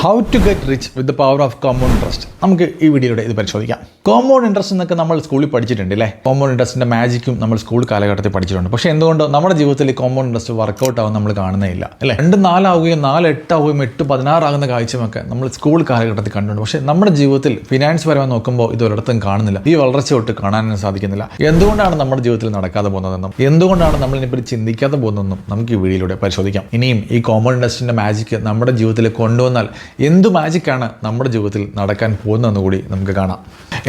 How to get rich with the power of compound interest. നമുക്ക് ഈ വീഡിയോയുടെ ഇത് പരിശോധിക്കാം. കോമ്പൗണ്ട് ഇൻട്രസ്റ്റ് എന്നൊക്കെ നമ്മൾ സ്കൂളിൽ പഠിച്ചിട്ടുണ്ട് അല്ലേ? കോമ്പൗണ്ട് ഇൻട്രസ്റ്റിൻ്റെ മാജിക്കും നമ്മൾ സ്കൂൾ കാലഘട്ടത്തിൽ പഠിച്ചിട്ടുണ്ട്. പക്ഷേ എന്തുകൊണ്ട് നമ്മുടെ ജീവിതത്തിൽ ഈ കോമ്പൗണ്ട് ഇൻട്രസ്റ്റ് വർക്കൗട്ട് ആവും നമ്മൾ കാണുന്നേയില്ല അല്ലേ? 2-4 ആവുകയും 4-8 ആവുകയും 8-16 ആകുന്ന കാഴ്ചയൊക്കെ നമ്മൾ സ്കൂൾ കാലഘട്ടത്തിൽ കണ്ടിട്ടുണ്ട്. പക്ഷേ നമ്മുടെ ജീവിതത്തിൽ ഫിനാൻസ് പരമായി നോക്കുമ്പോൾ ഇത് ഒരിടത്തും കാണുന്നില്ല. ഈ വളർച്ച തൊട്ട് കാണാനും സാധിക്കുന്നില്ല. എന്തുകൊണ്ടാണ് നമ്മുടെ ജീവിതത്തിൽ നടക്കാതെ പോകുന്നതെന്നും എന്തുകൊണ്ടാണ് നമ്മൾ ഇതിനെപ്പറ്റി ചിന്തിക്കാതെ പോകുന്നതെന്നും നമുക്ക് ഈ വീഡിയോയിലൂടെ പരിശോധിക്കാം. ഇനിയും ഈ കോമ്പൗണ്ട് ഇൻട്രസ്റ്റിൻ്റെ മാജിക്ക് നമ്മുടെ ജീവിതത്തിൽ കൊണ്ടുവന്നാൽ എന്ത് മാജിക്കാണ് നമ്മുടെ ജീവിതത്തിൽ നടക്കാൻ പോകുന്നതെന്ന് കൂടി നമുക്ക് കാണാം.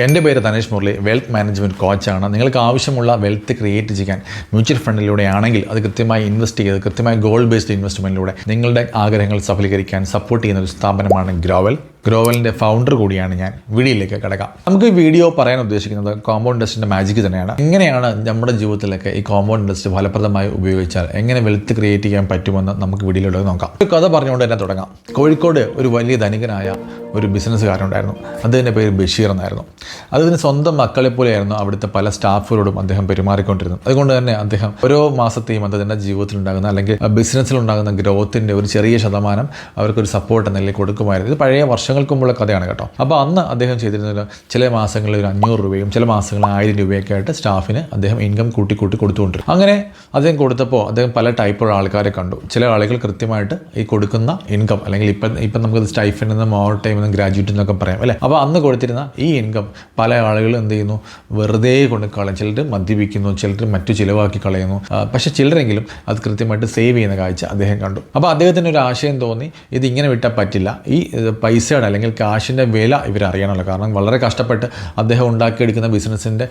എൻ്റെ പേര് തനേഷ് മുരളി, വെൽത്ത് മാനേജ്മെൻറ്റ് കോച്ചാണ്. നിങ്ങൾക്ക് ആവശ്യമുള്ള വെൽത്ത് ക്രിയേറ്റ് ചെയ്യാൻ മ്യൂച്വൽ ഫണ്ടിലൂടെ ആണെങ്കിൽ അത് കൃത്യമായി ഇൻവെസ്റ്റ് ചെയ്ത് കൃത്യമായി ഗോൾ ബേസ്ഡ് ഇൻവെസ്റ്റ്മെൻറ്റിലൂടെ നിങ്ങളുടെ ആഗ്രഹങ്ങൾ സഫലീകരിക്കാൻ സപ്പോർട്ട് ചെയ്യുന്ന ഒരു സ്ഥാപനമാണ് ഗ്രോവലിൻ്റെ ഫൗണ്ടർ കൂടിയാണ് ഞാൻ. വീഡിയോയിലേക്ക് കിടക്കാം. നമുക്ക് ഈ വീഡിയോ പറയാൻ ഉദ്ദേശിക്കുന്നത് കോമ്പൗണ്ട് ഇൻട്രസ്റ്റിൻ്റെ മാജിക്ക് തന്നെയാണ്. എങ്ങനെയാണ് നമ്മുടെ ജീവിതത്തിലൊക്കെ ഈ കോമ്പൗണ്ട് ഇൻട്രസ്റ്റ് ഫലപ്രദമായി ഉപയോഗിച്ചാൽ എങ്ങനെ വെൽത്ത് ക്രിയേറ്റ് ചെയ്യാൻ പറ്റുമെന്ന് നമുക്ക് വീഡിയോയിലൂടെ നോക്കാം. ഒരു കഥ പറഞ്ഞുകൊണ്ട് തന്നെ തുടങ്ങാം. കോഴിക്കോട് ഒരു വലിയ ധനികനായ ഒരു ബിസിനസ്സുകാരുണ്ടായിരുന്നു. അദ്ദേഹത്തിൻ്റെ പേര് ബഷീർ എന്നായിരുന്നു. അദ്ദേഹത്തിന് സ്വന്തം മക്കളെ പോലെയായിരുന്നു അവിടുത്തെ പല സ്റ്റാഫുകളോടും അദ്ദേഹം പെരുമാറിക്കൊണ്ടിരുന്നത്. അതുകൊണ്ട് തന്നെ അദ്ദേഹം ഓരോ മാസത്തെയും അദ്ദേഹത്തിൻ്റെ ജീവിതത്തിലുണ്ടാകുന്ന അല്ലെങ്കിൽ ബിസിനസ്സിലുണ്ടാകുന്ന ഗ്രോത്തിൻ്റെ ഒരു ചെറിയ ശതമാനം അവർക്കൊരു സപ്പോർട്ട് എന്നല്ലേ കൊടുക്കുമായിരുന്നു. ഇത് പഴയ വർഷങ്ങൾക്ക് മുമ്പുള്ള കഥയാണ് കേട്ടോ. അപ്പോൾ അന്ന് അദ്ദേഹം ചെയ്തിരുന്നത് ചില മാസങ്ങളിൽ ഒരു 500 രൂപയും ചില മാസങ്ങളിൽ 1000 രൂപയൊക്കെ ആയിട്ട് സ്റ്റാഫിന് അദ്ദേഹം ഇൻകം കൂട്ടി കൊടുത്തുകൊണ്ടിരുന്നു. അങ്ങനെ അദ്ദേഹം കൊടുത്തപ്പോൾ അദ്ദേഹം പല ടൈപ്പുള്ള ആൾക്കാരെ കണ്ടു. ചില ആളുകൾ കൃത്യമായിട്ട് ഈ കൊടുക്കുന്ന ഇൻകം അല്ലെങ്കിൽ ഇപ്പം നമുക്ക് സ്റ്റൈഫൻഡ് എന്നും ഓവർ ടൈം എന്നും ഗ്രാജുവേറ്റ് എന്നൊക്കെ പറയാം അല്ലേ? അപ്പോൾ അന്ന് കൊടുത്തിരുന്ന ഈ ഇൻകം പല ആളുകളും എന്ത് ചെയ്യുന്നു, വെറുതെ കൊണ്ട് കളയും. ചിലർ മദ്യപിക്കുന്നു, ചിലർ മറ്റു ചിലവാക്കി കളയുന്നു. പക്ഷേ ചിലരെങ്കിലും അത് കൃത്യമായിട്ട് സേവ് ചെയ്യുന്ന കാഴ്ച അദ്ദേഹം കണ്ടു. അപ്പോൾ അദ്ദേഹത്തിന് ഒരു ആശയം തോന്നി, ഇതിങ്ങനെ വിട്ടാൽ പറ്റില്ല. ഈ പൈസയുടെ അല്ലെങ്കിൽ കാശിൻ്റെ വില ഇവരറിയണമല്ലോ. കാരണം വളരെ കഷ്ടപ്പെട്ട് അദ്ദേഹം ഉണ്ടാക്കിയെടുക്കുന്ന ബിസിനസ്സിൻ്റെ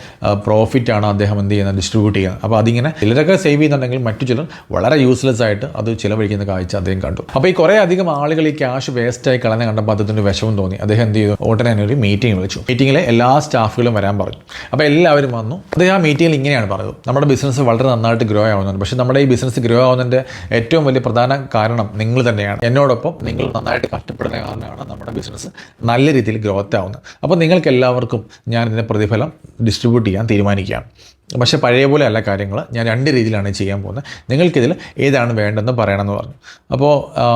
പ്രോഫിറ്റാണ് അദ്ദേഹം എന്ത് ചെയ്യുന്നത്, ഡിസ്ട്രിബ്യൂട്ട് ചെയ്യുന്നത്. അപ്പോൾ അതിങ്ങനെ ചിലരൊക്കെ സേവ് ചെയ്യുന്നുണ്ടെങ്കിൽ മറ്റു ചിലർ വളരെ യൂസ്ലെസ് ആയിട്ട് അത് ചിലവഴിക്കുന്ന കാഴ്ച അദ്ദേഹം കണ്ടു. അപ്പോൾ ഈ കുറേ അധികം ആളുകൾ ഈ ക്യാഷ് വേസ്റ്റായി കളഞ്ഞ കണ്ടപ്പോൾ അദ്ദേഹത്തിന് വിഷമം തോന്നി. അദ്ദേഹം എന്ത് ചെയ്തു, ഉടനെ തന്നെ ഒരു മീറ്റിംഗ് വിളിച്ചു. മീറ്റിങ്ങിലെ എല്ലാ സ്റ്റാഫുകളും വരാൻ പറഞ്ഞു. അപ്പോൾ എല്ലാവരും വന്നു. അദ്ദേഹം ആ മീറ്റിങ്ങിൽ ഇങ്ങനെയാണ് പറഞ്ഞത്: നമ്മുടെ ബിസിനസ് വളരെ നന്നായിട്ട് ഗ്രോ ആവുന്നുണ്ട്. പക്ഷേ നമ്മുടെ ഈ ബിസിനസ് ഗ്രോ ആവുന്നതിൻ്റെ ഏറ്റവും വലിയ പ്രധാന കാരണം നിങ്ങൾ തന്നെയാണ്. എന്നോടൊപ്പം നിങ്ങൾ നന്നായിട്ട് കഷ്ടപ്പെടുന്ന കാരണമാണ് നമ്മുടെ ബിസിനസ് നല്ല രീതിയിൽ ഗ്രോത്ത് ആവുന്നത്. അപ്പോൾ നിങ്ങൾക്ക് എല്ലാവർക്കും ഞാൻ ഇതിൻ്റെ പ്രതിഫലം ഡിസ്ട്രിബ്യൂട്ട് ചെയ്യാൻ തീരുമാനിക്കുകയാണ്. പക്ഷേ പഴയ പോലെ അല്ല കാര്യങ്ങൾ. ഞാൻ 2 രീതിയിലാണ് ചെയ്യാൻ പോകുന്നത്. നിങ്ങൾക്കിതിൽ ഏതാണ് വേണ്ടതെന്ന് പറയണമെന്ന് പറഞ്ഞു. അപ്പോൾ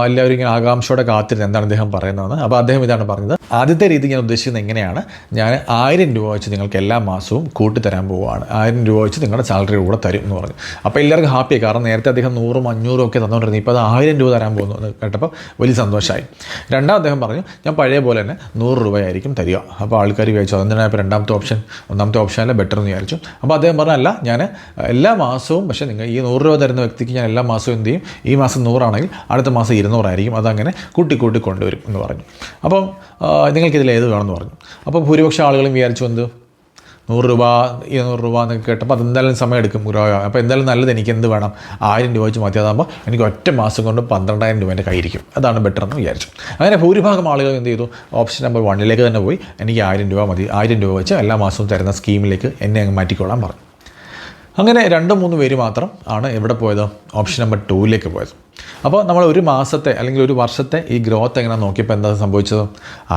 എല്ലാവരും ഇങ്ങനെ ആകാംക്ഷയോടെ കാത്തിരുന്ന് എന്താണ് അദ്ദേഹം പറയുന്നതെന്ന്. അപ്പോൾ അദ്ദേഹം ഇതാണ് പറഞ്ഞത്: ആദ്യത്തെ രീതി ഞാൻ ഉദ്ദേശിക്കുന്നത് എങ്ങനെയാണ്, ഞാൻ 1000 രൂപ വെച്ച് നിങ്ങൾക്ക് എല്ലാ മാസവും കൂട്ടിത്തരാൻ പോവുകയാണ്. 1000 രൂപ വെച്ച് നിങ്ങളുടെ സാലറി കൂടെ തരും എന്ന് പറഞ്ഞു. അപ്പോൾ എല്ലാവർക്കും ഹാപ്പിയായി. കാരണം നേരത്തെ അദ്ദേഹം 100-ഉം 500-ഉം ഒക്കെ തന്നുകൊണ്ടിരുന്നു. ഇപ്പോൾ അത് 1000 രൂപ തരാൻ പോകുന്നു എന്ന് കേട്ടപ്പോൾ വലിയ സന്തോഷമായി. രണ്ടാം അദ്ദേഹം പറഞ്ഞു, ഞാൻ പഴയ പോലെ തന്നെ 100 രൂപയായിരിക്കും തരിക. അപ്പോൾ ആൾക്കാർ വിചാരിച്ചു അതെന്തിനാണ് ഇപ്പോൾ ഒന്നാമത്തെ ഓപ്ഷനല്ല ബെറ്റർ എന്ന് വിചാരിച്ചു. അപ്പോൾ അദ്ദേഹം അല്ല, ഞാൻ എല്ലാ മാസവും, പക്ഷേ നിങ്ങൾ ഈ 100 രൂപ തരുന്ന വ്യക്തിക്ക് ഞാൻ എല്ലാ മാസവും എന്ത് ചെയ്യും, ഈ മാസം 100 ആണെങ്കിൽ അടുത്ത മാസം 200 ആയിരിക്കും, അതങ്ങനെ കൂട്ടി കൊണ്ടുവരും എന്ന് പറഞ്ഞു. അപ്പം നിങ്ങൾക്കിതിൽ ഏത് വേണമെന്ന് പറഞ്ഞു. അപ്പോൾ ഭൂരിപക്ഷം ആളുകളും വിചാരിച്ചു എന്ത്, 100 രൂപ 200 രൂപ എന്നൊക്കെ കേട്ടപ്പോൾ അതെന്തായാലും സമയം എടുക്കും ഗ്രോ. അപ്പോൾ എന്തായാലും നല്ലത് എനിക്ക് എന്ത് വേണം, 1000 രൂപ വെച്ച് മതി. അതാകുമ്പോൾ എനിക്ക് ഒറ്റ മാസം കൊണ്ട് 12,000 രൂപ എൻ്റെ കയ്യിരിക്കും. അതാണ് ബെറ്റർ എന്ന് വിചാരിച്ചു. അങ്ങനെ ഭൂരിഭാഗം ആളുകൾ എന്ത് ചെയ്തു, ഓപ്ഷൻ നമ്പർ 1ലേക്ക് തന്നെ പോയി. എനിക്ക് 1000 രൂപ മതി, 1000 രൂപ വെച്ച് എല്ലാ മാസവും തരുന്ന സ്കീമിലേക്ക് എന്നെ അങ്ങ് മാറ്റിക്കൊള്ളാൻ പറഞ്ഞു. അങ്ങനെ 2-3 പേര് മാത്രം ആണ് എവിടെ പോയത്, ഓപ്ഷൻ നമ്പർ 2ലേക്ക് പോയത്. അപ്പോൾ നമ്മൾ ഒരു മാസത്തെ അല്ലെങ്കിൽ ഒരു വർഷത്തെ ഈ ഗ്രോത്ത് എങ്ങനെ നോക്കിയപ്പോൾ എന്താ സംഭവിച്ചത്,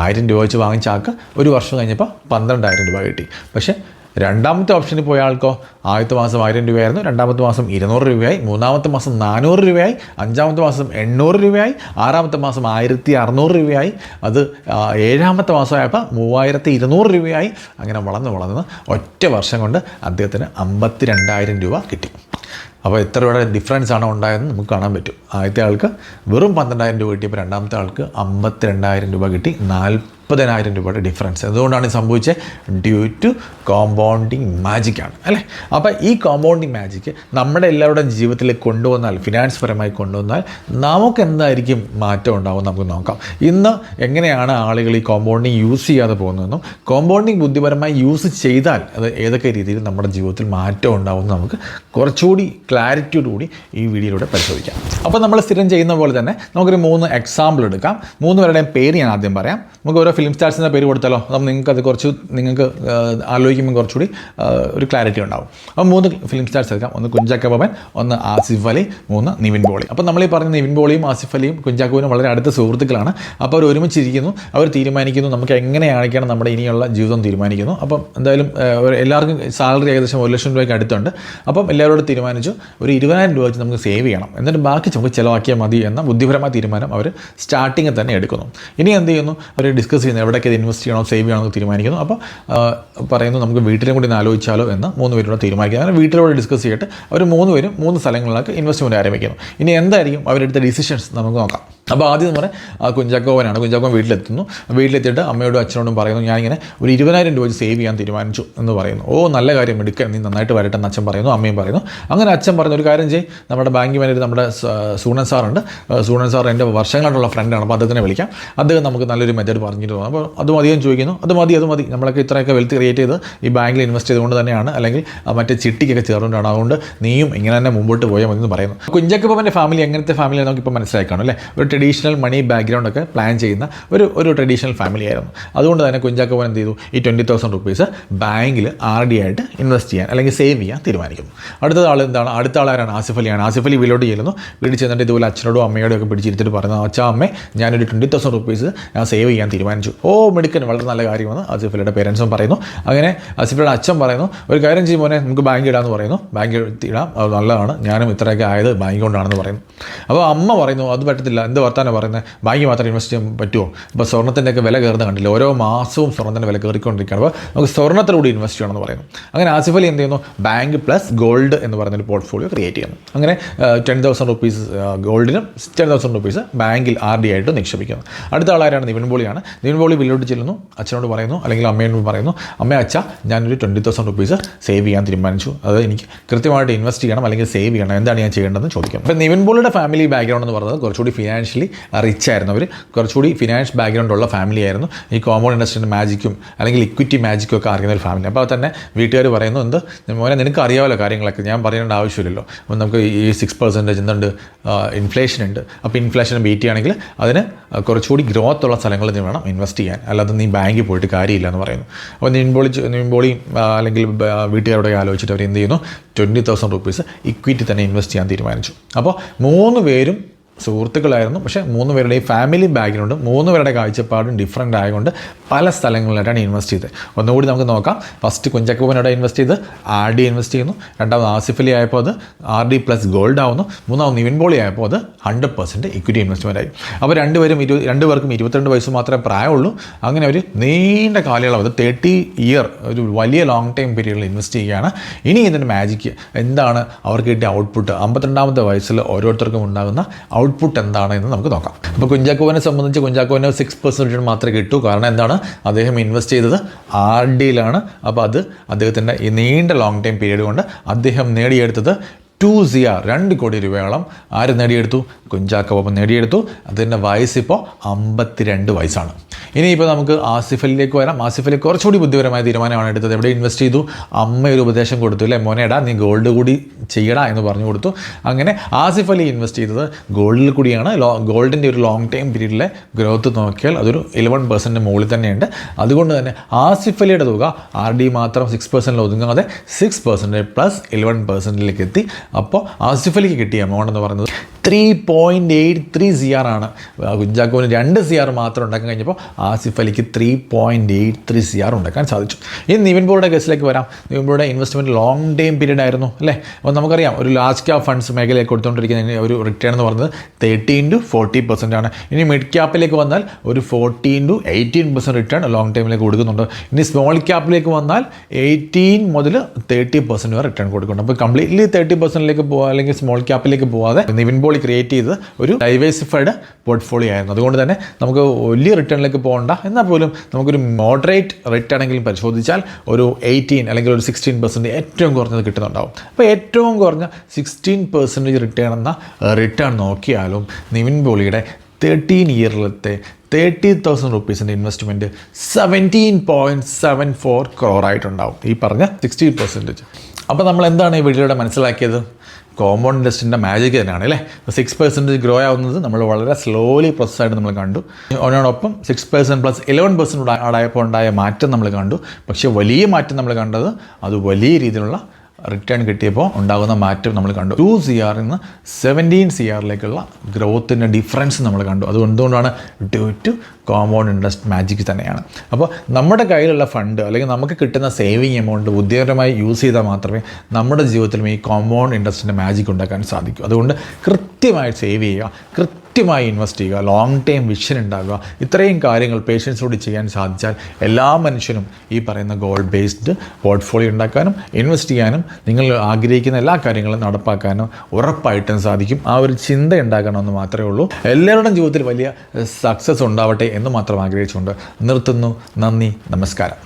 1000 രൂപ വെച്ച് വാങ്ങിച്ച ആൾക്ക് ഒരു വർഷം കഴിഞ്ഞപ്പോൾ 12,000 രൂപ കിട്ടി. പക്ഷേ രണ്ടാമത്തെ ഓപ്ഷനിൽ പോയ ആൾക്കോ ആദ്യത്തെ മാസം 1000 രൂപയായിരുന്നു, രണ്ടാമത്തെ മാസം 200 രൂപയായി, മൂന്നാമത്തെ മാസം 400 രൂപയായി, അഞ്ചാമത്തെ മാസം 800 രൂപയായി, ആറാമത്തെ മാസം 1600 രൂപയായി, അത് ഏഴാമത്തെ മാസമായപ്പോൾ 3200 രൂപയായി. അങ്ങനെ വളർന്ന് ഒറ്റ വർഷം കൊണ്ട് അദ്ദേഹത്തിന് 52,000 രൂപ കിട്ടി. അപ്പോൾ എത്ര രൂപയുടെ ഡിഫറൻസ് ആണോ ഉണ്ടായതെന്ന് നമുക്ക് കാണാൻ പറ്റും. ആദ്യത്തെ ആൾക്ക് വെറും 12,000 രൂപ കിട്ടിയപ്പോൾ രണ്ടാമത്തെ ആൾക്ക് 52,000 രൂപ കിട്ടി. 40,000 രൂപയുടെ ഡിഫറൻസ്. എന്തുകൊണ്ടാണ് സംഭവിച്ചത്? ഡ്യൂ ടു കോമ്പൗണ്ടിങ് മാജിക്കാണ് അല്ലേ? അപ്പോൾ ഈ കോമ്പൗണ്ടിങ് മാജിക്ക് നമ്മുടെ എല്ലാവരുടെയും ജീവിതത്തിൽ കൊണ്ടുവന്നാൽ, ഫിനാൻസ് പരമായി കൊണ്ടുവന്നാൽ നമുക്ക് എന്തായിരിക്കും മാറ്റം ഉണ്ടാവും നമുക്ക് നോക്കാം. ഇന്ന് എങ്ങനെയാണ് ആളുകൾ ഈ കോമ്പൗണ്ടിങ് യൂസ് ചെയ്യാതെ പോകുന്നതെന്നും കോമ്പൗണ്ടിങ് ബുദ്ധിപരമായി യൂസ് ചെയ്താൽ അത് ഏതൊക്കെ രീതിയിൽ നമ്മുടെ ജീവിതത്തിൽ മാറ്റം ഉണ്ടാവുമെന്ന് നമുക്ക് കുറച്ചുകൂടി ക്ലാരിറ്റിയോടുകൂടി ഈ വീഡിയോയിലൂടെ പരിശോധിക്കാം. അപ്പോൾ നമ്മൾ സ്ഥിരം ചെയ്യുന്ന പോലെ തന്നെ നമുക്കൊരു 3 എക്സാമ്പിൾ എടുക്കാം. 3 പേരുടെയും പേര് ഞാൻ ആദ്യം പറയാം. നമുക്ക് ഓരോ ഫിലിം സ്റ്റാർസ് എന്ന പേര് കൊടുത്താലോ, അപ്പം നിങ്ങൾക്ക് ആലോചിക്കുമ്പോൾ കുറച്ചുകൂടി ഒരു ക്ലാരിറ്റി ഉണ്ടാവും. അപ്പോൾ 3 ഫിലിം സ്റ്റാർസ് എടുക്കാം. ഒന്ന് കുഞ്ചാക്കോ ബോബൻ, ഒന്ന് ആസിഫ് അലി, 3 നിവിൻ പോളി. അപ്പോൾ നമ്മൾ ഈ പറഞ്ഞ നിവിൻ പോളിയും ആസിഫ് അലിയും കുഞ്ചാക്കോ ബോബനും വളരെ അടുത്ത സുഹൃത്തുക്കളാണ്. അപ്പോൾ അവർ ഒരുമിച്ചിരിക്കുന്നു, അവർ തീരുമാനിക്കുന്നു നമുക്ക് എങ്ങനെയാണിക്കണം നമ്മുടെ ഇനിയുള്ള ജീവിതം തീരുമാനിക്കുന്നു. അപ്പം എന്തായാലും എല്ലാവർക്കും സാലറി ഏകദേശം 1 ലക്ഷം രൂപയ്ക്ക് അടുത്തുണ്ട്. അപ്പം എല്ലാവരോടും തീരുമാനിച്ചു ഒരു 20,000 രൂപ വെച്ച് നമുക്ക് സേവ് ചെയ്യണം, എന്നിട്ട് ബാക്കി നമുക്ക് ചിലവാക്കിയാൽ മതി എന്ന ബുദ്ധിപരമായ തീരുമാനം അവർ സ്റ്റാർട്ടിങ്ങിൽ തന്നെ എടുക്കുന്നു. ഇനി എന്ത് ചെയ്യുന്നു, അവർ ഡിസ്കസ് ചെയ്യുന്നു എവിടേക്ക് ഇൻവെസ്റ്റ് ചെയ്യണോ സേവ് ചെയ്യണോ എന്ന് തീരുമാനിക്കുന്നു. അപ്പോൾ പറയുന്നു നമുക്ക് വീട്ടിലും കൂടി ഒന്ന് ആലോചിച്ചാലോ എന്ന് 3 പേരോട് തീരുമാനിക്കുന്നു. അങ്ങനെ വീട്ടിലോട് ഡിസ്കസ് ചെയ്തിട്ട് അവർ 3 പേരും 3 സ്ഥലങ്ങളിലേക്ക് ഇൻവെസ്റ്റ്മെൻറ്റ് ആരംഭിക്കുന്നു. ഇനി എന്തായിരിക്കും അവരെടുത്ത ഡിസിഷൻസ് നമുക്ക് നോക്കാം. അപ്പോൾ ആദ്യം എന്ന് പറഞ്ഞാൽ കുഞ്ചാക്കോവനാണ്. കുഞ്ചാക്കോവൻ വീട്ടിലെത്തിയിട്ട് അമ്മയോടും അച്ഛനോടും പറയുന്നു ഞാനിങ്ങനെ ഒരു 20,000 രൂപ സേവ് ചെയ്യാൻ തീരുമാനിച്ചു എന്ന് പറയുന്നു. ഓ നല്ല കാര്യം, എടുക്കാൻ നീ നന്നായിട്ട് വരട്ടെ എന്ന് അച്ഛൻ പറയുന്നു, അമ്മയും പറയുന്നു. അങ്ങനെ അച്ഛൻ പറയുന്ന ഒരു കാര്യം ചെയ്യും, നമ്മുടെ ബാങ്കിൽ മാനേജർ നമ്മുടെ സൂണൻ സാറുണ്ട്, സൂണൻ സാർ എൻ്റെ വർഷങ്ങളായിട്ടുള്ള ഫ്രണ്ടാണ്, അപ്പോൾ അദ്ദേഹത്തിനെ വിളിക്കാം, അദ്ദേഹം നമുക്ക് നല്ലൊരു മെത്തേഡ് പറഞ്ഞിട്ട് പോകും. അപ്പോൾ അത് മതിയെന്ന് ചോദിക്കുന്നു. അത് മതി നമ്മളൊക്കെ ഇത്രയൊക്കെ വെൽത്ത് ക്രിയേറ്റ് ചെയ്ത് ഈ ബാങ്കിൽ ഇൻവെസ്റ്റ് ചെയ്തുകൊണ്ട് തന്നെയാണ്, അല്ലെങ്കിൽ മറ്റേ ചിട്ടിക്കൊക്കെ ചേർന്നുകൊണ്ടാണ്, അതുകൊണ്ട് നീയും ഇങ്ങനെ തന്നെ മുമ്പോട്ട് പോയാൽ മതി എന്ന് പറയുന്നു. കുഞ്ചാക്കോ ബോബൻ്റെ ഫാമിലി എങ്ങനത്തെ ഫാമിലി നമുക്ക് ഇപ്പോൾ മനസ്സിലായി കാണും അല്ലേ. ഒരു ട്രഡീഷണൽ മണി ബാക്ക്ഗ്രൗണ്ടൊക്കെ പ്ലാൻ ചെയ്യുന്ന ഒരു ട്രഡീഷണൽ ഫാമിലി ആയിരുന്നു. അതുകൊണ്ട് തന്നെ കുഞ്ചാക്കോ ബോബൻ എന്ത് ചെയ്തു, ഈ 20,000 റുപ്പീസ് ബാങ്കിൽ RD ആയിട്ട് ഇൻവെസ്റ്റ് ചെയ്യാൻ അല്ലെങ്കിൽ സേവ് ചെയ്യാൻ തീരുമാനിക്കുന്നു. അടുത്ത ആളാരാണ്, ആസിഫ് അലിയാണ്. ആസിഫ് അലി വീട്ടിലോട്ട് ചെല്ലുന്നു. വീട്ടിൽ ചെന്നിട്ട് ഇതുപോലെ അച്ഛനോടും അമ്മയോടും ഒക്കെ പിടിച്ചിരുത്തിട്ട് പറയുന്നത് അച്ഛാ അമ്മേ ഞാനൊരു 20,000 റുപ്പീസ് ഞാൻ സേവ് ചെയ്യാൻ തീരുമാനിച്ചു. ഓ മിടുക്കൻ, വളരെ നല്ല കാര്യമെന്ന് ആസിഫ് അലിയുടെ പേരൻസും പറയുന്നു. അങ്ങനെ ആസിഫ് അലിയുടെ അച്ഛൻ പറയുന്നു ഒരു കാര്യം ചെയ്യും മോനെ നമുക്ക് ബാങ്ക് ഇടാമെന്ന് പറയുന്നു. ബാങ്ക് ഇടാം, അത് നല്ലതാണ്, ഞാനും ഇത്രയൊക്കെ ആയത് ബാങ്ക് കൊണ്ടാണെന്ന് പറയുന്നു. അപ്പോൾ അമ്മ പറയുന്നു അത് പറ്റത്തില്ല, എന്ത് വർത്താനം പറയുന്നത്, ബാങ്കിൽ മാത്രം ഇൻവെസ്റ്റ് ചെയ്യാൻ പറ്റുമോ, ഇപ്പോൾ സ്വർണ്ണത്തിൻ്റെയൊക്കെ വില കയറുന്ന കണ്ടില്ല, ഓരോ മാസവും സ്വർണ്ണത്തിൻ്റെ വില കയറിക്കൊണ്ടിരിക്കുകയാണ്, അപ്പോൾ നമുക്ക് സ്വർണ്ണത്തിലൂടെ ഇൻവെസ്റ്റ് ചെയ്യണമെന്ന് പറയുന്നു. അങ്ങനെ ആസിഫ് അലി എന്ത് ചെയ്യുന്നു, ബാങ്ക് പ്ലസ് ഗോൾഡ് എന്ന് പറയുന്നൊരു പോർട്ട്ഫോളിയോ ക്രിയേറ്റ് ചെയ്യുന്നു. അങ്ങനെ 10,000 റുപ്പീസ് ഗോൾഡിനും 10,000 റുപ്പീസ് ബാങ്കിൽ RD ആയിട്ട് നിക്ഷേപിക്കുന്നു. അടുത്ത ആളാരാണ്, നിവിൻ പോളിയാണ്. നിവിൻ പോളി വീട്ടിലോട്ട് ചെല്ലുന്നു, അച്ഛനോട് പറയുന്നു അല്ലെങ്കിൽ അമ്മയോട് പറയുന്നു അച്ഛ ഞാനൊരു 20,000 റുപ്പീസ് സേവ് ചെയ്യാൻ തീരുമാനിച്ചു, അത് എനിക്ക് കൃത്യമായിട്ട് ഇൻവെസ്റ്റ് ചെയ്യണം അല്ലെങ്കിൽ സേവ് ചെയ്യണം, എന്താണ് ഞാൻ ചെയ്യേണ്ടതെന്ന് ചോദിക്കും. അപ്പോൾ നിവിൻ പോളിയുടെ ഫാമിലി ബാക്ക്ഗ്രൗണ്ട് എന്ന് പറയുന്നത് കുറച്ചുകൂടി ഫിനാൻഷ്യലി റിച്ച് ആയിരുന്നു. അവർ കുറച്ചുകൂടി ഫിനാൻഷ്യൽ ബാക്ക്ഗ്രൗണ്ട് ഉള്ള ഫാമിലി ആയിരുന്നു. ഈ കോമൺ ഇൻഡസ്ട്രിയുടെ മാജിക്കും അല്ലെങ്കിൽ ഇക്വിറ്റി മാജിക്കും ഒക്കെ അറിയുന്ന ഒരു ഫാമിലി. അപ്പോൾ തന്നെ വീട്ടുകാർ പറയുന്നു എന്ത് മോനെ നിനക്ക് അറിയാമല്ലോ കാര്യങ്ങളൊക്കെ, ഞാൻ പറയേണ്ട ആവശ്യമില്ലല്ലോ, അപ്പോൾ നമുക്ക് ഈ 6% എന്തുണ്ട് ഇൻഫ്ലേഷൻ ഉണ്ട്, അപ്പോൾ ഇൻഫ്ലേഷൻ ബീറ്റ് ചെയ്യുകയാണെങ്കിൽ അതിന് കുറച്ചുകൂടി ഗ്രോത്ത് ഉള്ള സ്ഥലങ്ങളിൽ നീ വേണം ഇൻവെസ്റ്റ് ചെയ്യാൻ, അല്ലാതെ നീ ബാങ്കിൽ പോയിട്ട് കാര്യമില്ല എന്ന് പറയുന്നു. അപ്പോൾ നിവിൻ പോളി അല്ലെങ്കിൽ വീട്ടുകാരോടെ ആലോചിച്ചിട്ട് അവർ എന്ത് ചെയ്യുന്നു 20,000 റുപ്പീസ് ഇക്വിറ്റി തന്നെ ഇൻവെസ്റ്റ് ചെയ്യാൻ തീരുമാനിച്ചു. അപ്പോൾ 3 പേരും സുഹൃത്തുക്കളായിരുന്നു. പക്ഷേ 3 പേരുടെയും ഫാമിലി ബാക്ക്ഗ്രൗണ്ടും 3 പേരുടെ കാഴ്ചപ്പാടും ഡിഫറൻ്റ് ആയതുകൊണ്ട് പല സ്ഥലങ്ങളിലായിട്ടാണ് ഇൻവെസ്റ്റ് ചെയ്തത്. ഒന്നുകൂടി നമുക്ക് നോക്കാം. ഫസ്റ്റ് കുഞ്ചാക്കോ ബോബനോട് ഇൻവെസ്റ്റ് ചെയ്ത് RD ഇൻവെസ്റ്റ് ചെയ്യുന്നു. രണ്ടാമത് ആസിഫ് അലി ആയപ്പോൾ അത് RD പ്ലസ് ഗോൾഡ് ആവുന്നു. മൂന്നാമത് നിവിൻ പോളി ആയപ്പോൾ അത് 100% ഇക്വിറ്റി ഇൻവെസ്റ്റ്മെൻ്റ് ആയി. അപ്പോൾ രണ്ടുപേർക്കും 22 വയസ്സ് മാത്രമേ പ്രായമുള്ളൂ. അങ്ങനെ ഒരു നീണ്ട കാലയളവ് 30 ഇയർ ഒരു വലിയ ലോങ് ടൈം പീരീഡിൽ ഇൻവെസ്റ്റ് ചെയ്യുകയാണ്. ഇനി ഇതിൻ്റെ മാജിക്ക് എന്താണ്, അവർക്ക് കിട്ടിയ ഔട്ട്പുട്ട് 52ാമത്തെ വയസ്സിൽ ഓരോരുത്തർക്കും ഉണ്ടാകുന്ന ഔട്ട്പുട്ട് എന്താണ് എന്ന് നമുക്ക് നോക്കാം. അപ്പോൾ കുഞ്ചാക്കോവിനെ സംബന്ധിച്ച് കുഞ്ചാക്കോവിന് 6% റിട്ടേൺ മാത്രമേ കിട്ടൂ. കാരണം എന്താണ്, അദ്ദേഹം ഇൻവെസ്റ്റ് ചെയ്തത് RDയിലാണ്. അപ്പോൾ അത് അദ്ദേഹത്തിൻ്റെ ഈ നീണ്ട ലോങ് ടൈം പീരീഡ് കൊണ്ട് അദ്ദേഹം നേടിയെടുത്തത് 2 കോടി രൂപയോളം ആര് നേടിയെടുത്തു, കുഞ്ചാക്കോ ബോബൻ നേടിയെടുത്തു. അതിൻ്റെ വയസ്സിപ്പോൾ 52 വയസ്സാണ്. ഇനിയിപ്പോൾ നമുക്ക് ആസിഫ് അലിയിലേക്ക് വരാം. ആസിഫ് അലി കുറച്ചുകൂടി ബുദ്ധിപരമായ തീരുമാനമാണ് എടുത്തത്. എവിടെ ഇൻവെസ്റ്റ് ചെയ്തു, അമ്മ ഒരു ഉപദേശം കൊടുത്തു അല്ലേ, മോനേടാ നീ ഗോൾഡ് കൂടി ചെയ്യടാ എന്ന് പറഞ്ഞു കൊടുത്തു. അങ്ങനെ ആസിഫ് അലി ഇൻവെസ്റ്റ് ചെയ്തത് ഗോൾഡിൽ കൂടിയാണ്. ഗോൾഡിൻ്റെ ഒരു ലോങ് ടൈം പീരീഡിലെ ഗ്രോത്ത് നോക്കിയാൽ അതൊരു 11% മുകളിൽ തന്നെയുണ്ട്. അതുകൊണ്ട് തന്നെ ആസിഫ് അലിയുടെ തുക RD മാത്രം 6% ഒതുങ്ങാതെ 6% പ്ലസ് 11%ലേക്ക് എത്തി. അപ്പോൾ ആസിഫ് അലിക്ക് കിട്ടിയ എമൗണ്ട് എന്ന് പറയുന്നത് 3.83 CR ആണ്. കുഞ്ചാക്കോവിന് 2 CR മാത്രം ഉണ്ടാക്കാൻ കഴിഞ്ഞപ്പോൾ ആസിഫ് അലിക്ക് 3.83 CR ഉണ്ടാക്കാൻ സാധിച്ചു. ഇനി നിവിൻ പോളിയുടെ കേസിലേക്ക് വരാം. നിവിൻ പോളിയുടെ ഇൻവെസ്റ്റ്മെൻറ്റ് ലോങ് ടൈം പീരീഡ് ആയിരുന്നു അല്ലേ. അപ്പോൾ നമുക്കറിയാം ഒരു ലാർജ് ക്യാപ് ഫണ്ട്സ് മേഖലയിൽ കൊടുത്തുകൊണ്ടിരിക്കുന്ന ഒരു റിട്ടേൺ എന്ന് പറയുന്നത് 30 to 40% ആണ്. ഇനി മിഡ് ക്യാപ്പിലേക്ക് വന്നാൽ ഒരു 14 to 18% റിട്ടേൺ ലോങ് ടൈമിലേക്ക് കൊടുക്കുന്നുണ്ട്. ഇനി സ്മോൾ ക്യാപ്പിലേക്ക് വന്നാൽ 18 മുതൽ 30% വരെ റിട്ടേൺ കൊടുക്കുന്നുണ്ട്. അപ്പോൾ കംപ്ലീറ്റ്ലി 30%ലേക്ക് പോകാം അല്ലെങ്കിൽ സ്മോൾ ക്യാപ്പിലേക്ക് പോകാതെ നിവിൻ പോളി ക്രിയേറ്റ് ചെയ്ത് ഒരു ഡൈവേഴ്സിഫൈഡ് പോർട്ട്ഫോളിയോ ആയിരുന്നു. അതുകൊണ്ട് തന്നെ നമുക്ക് വലിയ റിട്ടേണിലേക്ക് പോകണ്ട, എന്നാൽ പോലും നമുക്കൊരു മോഡറേറ്റ് റിട്ടേൺ എങ്കിലും പരിശോധിച്ചാൽ ഒരു 18 അല്ലെങ്കിൽ ഒരു 16% ഏറ്റവും കുറഞ്ഞത് കിട്ടുന്നുണ്ടാവും. അപ്പോൾ ഏറ്റവും കുറഞ്ഞ 16% റിട്ടേൺ എന്ന റിട്ടേൺ നോക്കിയാലും നിവിൻ പോളിയുടെ 13 ഇയറിലത്തെ 30,000 റുപ്പീസിൻ്റെ ഇൻവെസ്റ്റ്മെൻറ്റ് 17.74 crore ആയിട്ടുണ്ടാവും, ഈ പറഞ്ഞ 60%. അപ്പോൾ നമ്മൾ എന്താണ് ഈ വീഡിയോയുടെ മനസ്സിലാക്കിയത്? കോമ്പൗണ്ട് ഇൻട്രസ്റ്റിൻ്റെ മാജിക് തന്നെയാണ് അല്ലേ. 6% ഗ്രോ ആവുന്നത് നമ്മൾ വളരെ സ്ലോലി പ്രോസസ്സായിട്ട് നമ്മൾ കണ്ടു. അതിനോടൊപ്പം 6% പ്ലസ് 11% ആയപ്പോൾ ഉണ്ടായ മാറ്റം നമ്മൾ കണ്ടു. പക്ഷേ വലിയ മാറ്റം നമ്മൾ കണ്ടത് അത് വലിയ രീതിയിലുള്ള റിട്ടേൺ കിട്ടിയപ്പോൾ ഉണ്ടാകുന്ന മാറ്റം നമ്മൾ കണ്ടു. 2 CR നിന്ന് 17 CRയിലേക്കുള്ള ഗ്രോത്തിൻ്റെ ഡിഫറൻസ് നമ്മൾ കണ്ടു. അതുകൊണ്ടാണ് due to compound interest magic തന്നെയാണ്. അപ്പോൾ നമ്മുടെ കയ്യിലുള്ള ഫണ്ട് അല്ലെങ്കിൽ നമുക്ക് കിട്ടുന്ന സേവിങ് എമൗണ്ട് ബുദ്ധിപരമായി യൂസ് ചെയ്താൽ മാത്രമേ നമ്മുടെ ജീവിതത്തിലും ഈ കോമ്പൗണ്ട് ഇൻട്രസ്റ്റിൻ്റെ മാജിക് ഉണ്ടാക്കാൻ സാധിക്കൂ. അതുകൊണ്ട് കൃത്യമായി സേവ് ചെയ്യുക, കൃത്യമായി ഇൻവെസ്റ്റ് ചെയ്യുക, ലോങ് ടൈം വിഷൻ ഉണ്ടാകുക. ഇത്രയും കാര്യങ്ങൾ പേഷ്യൻസോട് ചെയ്യാൻ സാധിച്ചാൽ എല്ലാ മനുഷ്യനും ഈ പറയുന്ന ഗോൾ ബേസ്ഡ് പോർട്ട്ഫോളിയോ ഉണ്ടാക്കാനും ഇൻവെസ്റ്റ് ചെയ്യാനും നിങ്ങൾ ആഗ്രഹിക്കുന്ന എല്ലാ കാര്യങ്ങളും നടപ്പാക്കാനും ഉറപ്പായിട്ടും സാധിക്കും. ആ ഒരു ചിന്ത ഉണ്ടാക്കണമെന്ന് മാത്രമേ ഉള്ളൂ. എല്ലാവരുടെയും ജീവിതത്തിൽ വലിയ സക്സസ് ഉണ്ടാവട്ടെ എന്ന് മാത്രം ആഗ്രഹിച്ചുകൊണ്ട് നിർത്തുന്നു. നന്ദി, നമസ്കാരം.